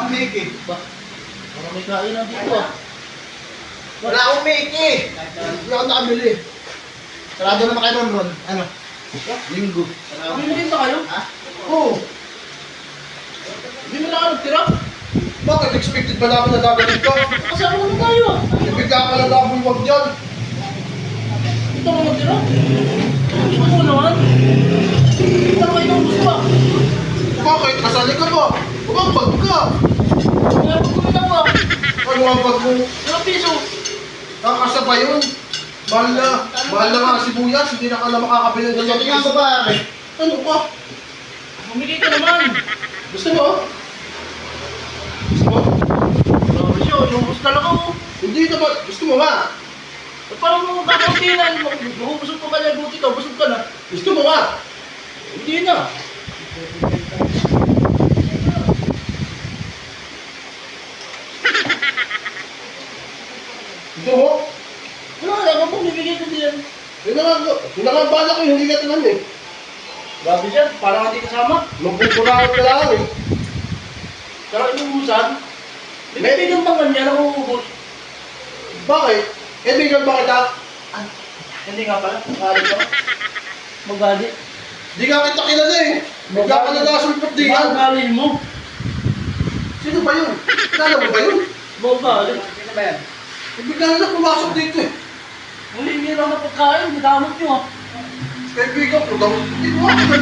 Ang Mickey. Ba? Parang may kainan dito ah. Wala akong Mickey. Hindi ako nakabili. Sarado naman kayo nun, Ron. Ano? Linggo. Bumili ba kayo? Ha? Oo. Hindi mo na ka nagtira? Bakit? Expected ba namin na gagawin ko? Kasama mo na tayo. Ibigla ka na lang huwag dyan. Ito mo nagtira? Gusto mo naman? Ano kayo ng gusto ah? Bakit? Kasali ka ba? Umambag ka. Kaya pag kumita ko ah. Ano ang bag mo? 1 piso. Kakasa ba yun? Mahal na. Mahal na nga sibuyas. Hindi na ka na makakabili ng Sige nga babae. Ano ba? Bumili ka naman. Gusto mo? Gusto mo? Grabe siya, yung gusto talaga mo. Hindi naman. Gusto mo nga? At parang mo kakauntinan, busog pa ka na yung buti ka, busog ka na. Gusto mo nga? Hindi na. Gusto mo? Wala na, ako pong bibigay ko din. Yun na nga. Yun na nga ang bala ko. Hindi ka tanan eh. Grabe siya, parang hindi kasama. Magpupurahan ka lang eh. Pero inuusan. May kaibigan pa man niya, nakuubos. Bakit? Kaibigan ba kita? Hindi nga pala, magalit ka. Magalit. Di ka kita kilala eh. Bigla ka na nasulpot di yan. Magalit mo. Sino ba yun? Kilala mo ba yun? Magalit. Sino ba yan? Bigla na pumasok dito eh. Hindi lang na pagkain, madamot nyo ah. Kaibigan ko daw. Hindi mo ako